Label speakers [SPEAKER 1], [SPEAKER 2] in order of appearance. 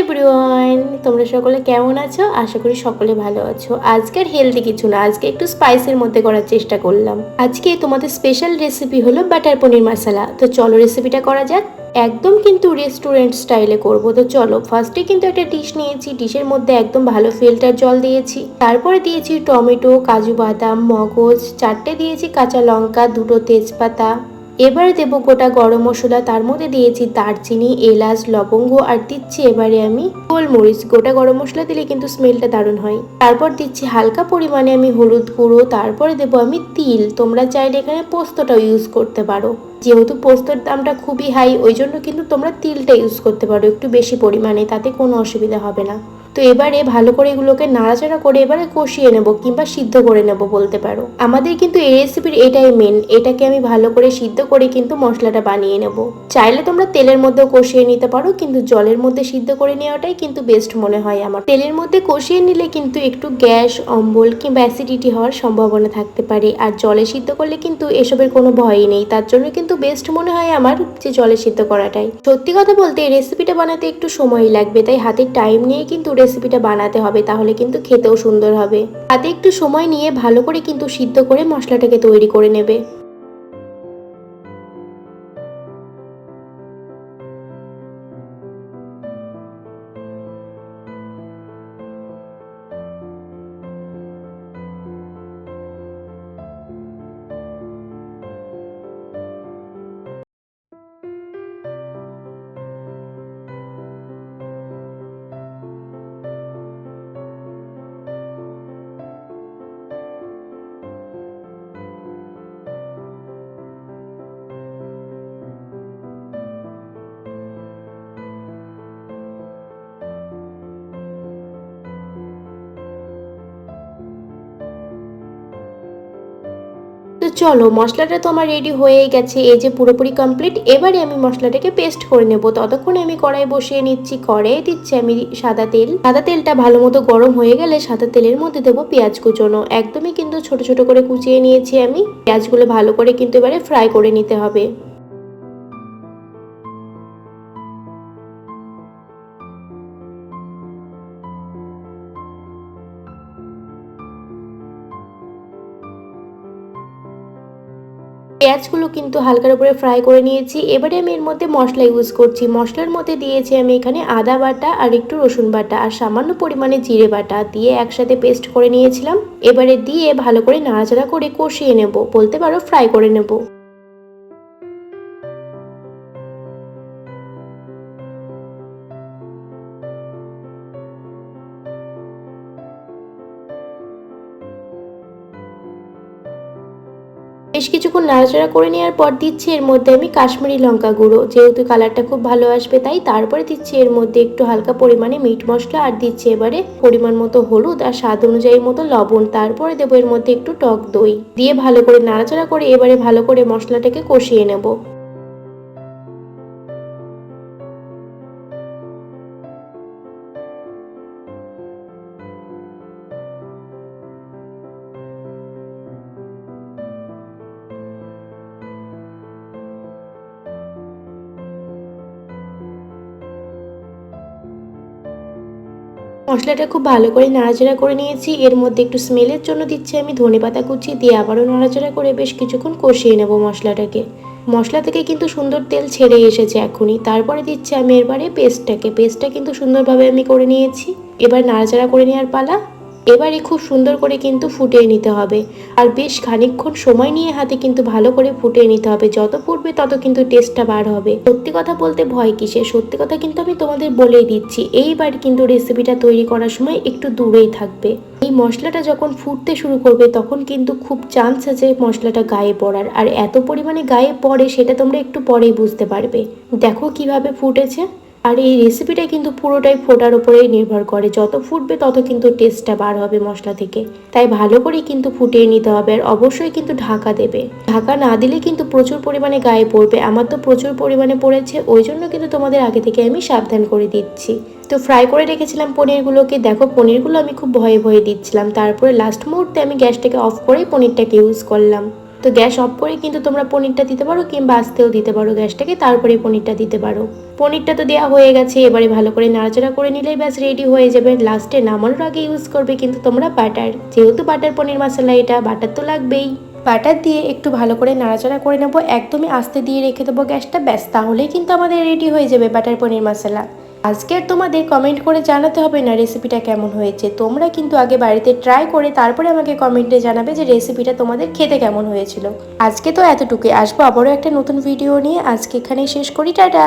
[SPEAKER 1] Everyone, তোমরা সকলে কেমন আছো? আশা করি সকলে ভালো আছো। আজকের হেলদি কিছু না, আজকে একটু স্পাইসের মধ্যে করার চেষ্টা করলাম। আজকে তোমাদের স্পেশাল রেসিপি হলো বাটার পনির মশলা। তো চলো রেসিপিটা করা যাক। একদম কিন্তু রেস্টুরেন্ট স্টাইলে করব। তো চলো, ফার্স্টে কিন্তু একটা ডিশ নিয়েছি, ডিশের মধ্যে একদম ভালো ফিল্টার জল দিয়েছি, তারপরে দিয়েছি টমেটো, কাজু বাদাম, মগজ, 4টে দিয়েছি কাঁচা লঙ্কা, 2টো তেজপাতা। এবারে দেবো গোটা গরম মশলা, তার মধ্যে দিয়েছি দারচিনি, এলাচ, লবঙ্গ আর দিচ্ছি এবারে আমি গোলমরিচ। গোটা গরম মশলা দিলে কিন্তু স্মেলটা দারুণ হয়। তারপর দিচ্ছি হালকা পরিমাণে আমি হলুদ গুঁড়ো, তারপরে দেবো আমি তিল। তোমরা চাইলে এখানে পোস্তটাও ইউজ করতে পারো, যেহেতু পোস্তর দামটা খুবই হাই, ওই জন্য কিন্তু তোমরা তিলটা ইউজ করতে পারো একটু বেশি পরিমাণে, তাতে কোনো অসুবিধা হবে না। তো এবারে ভালো করে এগুলোকে নাড়াচাড়া করে এবারে কষিয়ে নেব কিংবা সিদ্ধ করে নেব বলতে পারো। আমাদের কিন্তু এই রেসিপির এটাই মেন, এটাকে আমি ভালো করে সিদ্ধ করে কিন্তু মশলাটা বানিয়ে নেব। চাইলে তোমরা তেলের মধ্যেও কষিয়ে নিতে পারো, কিন্তু জলের মধ্যে সিদ্ধ করে নেওয়াটাই কিন্তু বেস্ট মনে হয় আমার। তেলের মধ্যে কষিয়ে নিলে কিন্তু একটু গ্যাস, অম্বল কিংবা অ্যাসিডিটি হওয়ার সম্ভাবনা থাকতে পারে, আর জলে সিদ্ধ করলে কিন্তু এসবের কোনো ভয়ই নেই। তার জন্য কিন্তু বেস্ট মনে হয় আমার যে জলে সিদ্ধ করাটাই। সত্যি কথা বলতে এই রেসিপিটা বানাতে একটু সময়ই লাগবে, তাই হাতে টাইম নিয়ে কিন্তু রেসিপিটা বানাতে হবে, তাহলে কিন্তু খেতেও সুন্দর হবে। হাতে একটু সময় নিয়ে ভালো করে কিন্তু সিদ্ধ করে মশলাটাকে তৈরি করে নেবে। তো চলো, মশলাটা তো আমার রেডি হয়েই গেছে, এই যে পুরোপুরি কমপ্লিট। এবারে আমি মশলাটাকে পেস্ট করে নেব। ততক্ষণে আমি কড়াই বসিয়ে নিচ্ছি। কড়াইয়ে দিচ্ছি আমি সাদা তেল। সাদা তেলটা ভালো মতো গরম হয়ে গেলে সাদা তেলের মধ্যে দেবো পেঁয়াজ কুচোনো। একদমই কিন্তু ছোট ছোট করে কুচিয়ে নিয়েছি আমি। পেঁয়াজগুলো ভালো করে কিন্তু এবারে ফ্রাই করে নিতে হবে। পেঁয়াজগুলো কিন্তু হালকার উপরে ফ্রাই করে নিয়েছি। এবারে আমি এর মধ্যে মশলা ইউজ করছি। মশলার মধ্যে দিয়েছি আমি এখানে আদা বাটা আর একটু রসুন বাটা আর সামান্য পরিমাণে জিরে বাটা দিয়ে একসাথে পেস্ট করে নিয়েছিলাম। এবারে দিয়ে ভালো করে নাড়াচাড়া করে কষিয়ে নেব, বলতে পারো ফ্রাই করে নেব। বেশ কিছুক্ষণ নাড়াচাড়া করে নেওয়ার পর দিচ্ছি এর মধ্যে আমি কাশ্মীরি লঙ্কা গুঁড়ো, যেহেতু কালারটা খুব ভালো আসবে তাই। তারপরে দিচ্ছি এর মধ্যে একটু হালকা পরিমাণে মিট মশলা, আর দিচ্ছি এবারে পরিমাণ মতো হলুদ আর স্বাদ অনুযায়ী মতো লবণ। তারপরে দেবো এর মধ্যে একটু টক দই দিয়ে ভালো করে নাড়াচাড়া করে এবারে ভালো করে মশলাটাকে কষিয়ে নেব। মশলাটা খুব ভালো করে নাড়াচাড়া করে নিয়েছি। এর মধ্যে একটু স্মেলের জন্য দিচ্ছি আমি ধনেপাতা কুচি, দিয়ে আবারও নাড়াচাড়া করে বেশ কিছুক্ষণ কষিয়ে নেব মশলাটাকে। মশলা থেকে কিন্তু সুন্দর তেল ছেড়ে এসেছে এখনই। তারপরে দিচ্ছি আমি এবারে পেস্টটা কিন্তু সুন্দরভাবে আমি করে নিয়েছি। এবার নাড়াচাড়া করে নেওয়ার পালা। এবারে খুব সুন্দর করে কিন্তু ফুটিয়ে নিতে হবে, আর বেশ খানিকক্ষণ সময় নিয়ে হাতে কিন্তু ভালো করে ফুটিয়ে নিতে হবে। যত ফুটবে তত কিন্তু টেস্টটা বার হবে। সত্যি কথা বলতে ভয় কিসে, সত্যি কথা কিন্তু আমি তোমাদের বলেই দিচ্ছি। এইবার কিন্তু রেসিপিটা তৈরি করার সময় একটু দূরেই থাকবে। এই মশলাটা যখন ফুটতে শুরু করবে তখন কিন্তু খুব চান্স আছে মশলাটা গায়ে পড়ার, আর এত পরিমাণে গায়ে পড়ে সেটা তোমরা একটু পরেই বুঝতে পারবে। দেখো কিভাবে ফুটেছে। আর এই রেসিপিটা কিন্তু পুরোটাই ফোটার উপরেই নির্ভর করে, যত ফুটবে তত কিন্তু টেস্টটা বার হবে মশলা থেকে। তাই ভালো করে কিন্তু ফুটিয়ে নিতে হবে, আর অবশ্যই কিন্তু ঢাকা দেবে। ঢাকা না দিলে কিন্তু প্রচুর পরিমাণে গায়ে পড়বে। আমার তো প্রচুর পরিমাণে পড়েছে, ওই জন্য কিন্তু তোমাদের আগে থেকে আমি সাবধান করে দিচ্ছি। তো ফ্রাই করে রেখেছিলাম পনিরগুলোকে। দেখো পনিরগুলো আমি খুব ভয়ে ভয়ে দিচ্ছিলাম, তারপরে লাস্ট মুহূর্তে আমি গ্যাসটাকে অফ করে পনিরটাকে ইউজ করলাম। তো গ্যাস অফ করে কিন্তু তোমরা পনিরটা দিতে পারো কিংবা আস্তেও দিতে পারো গ্যাসটাকে, তারপরে পনিরটা দিতে পারো। পনিরটা তো দেওয়া হয়ে গেছে, এবারে ভালো করে নাড়াচাড়া করে নিলেই ব্যাস রেডি হয়ে যাবে। লাস্টে নামানোর আগে ইউজ করবে কিন্তু তোমরা বাটার, যেহেতু বাটার পনির মশলা, এটা বাটার তো লাগবেই। বাটার দিয়ে একটু ভালো করে নাড়াচাড়া করে নেবো, একদমই আস্তে দিয়ে রেখে দেবো গ্যাসটা, ব্যাস তাহলেই কিন্তু আমাদের রেডি হয়ে যাবে বাটার পনির মশলা। আজকে আর তোমাদের কমেন্ট করে জানাতে হবে না রেসিপিটা কেমন হয়েছে, তোমরা কিন্তু আগে বাড়িতে ট্রাই করে তারপরে আমাকে কমেন্টে জানাবে যে রেসিপিটা তোমাদের খেতে কেমন হয়েছিল। আজকে তো এতটুকুই, আসবো আবারও একটা নতুন ভিডিও নিয়ে। আজকে এখানেই শেষ করি, টাটা।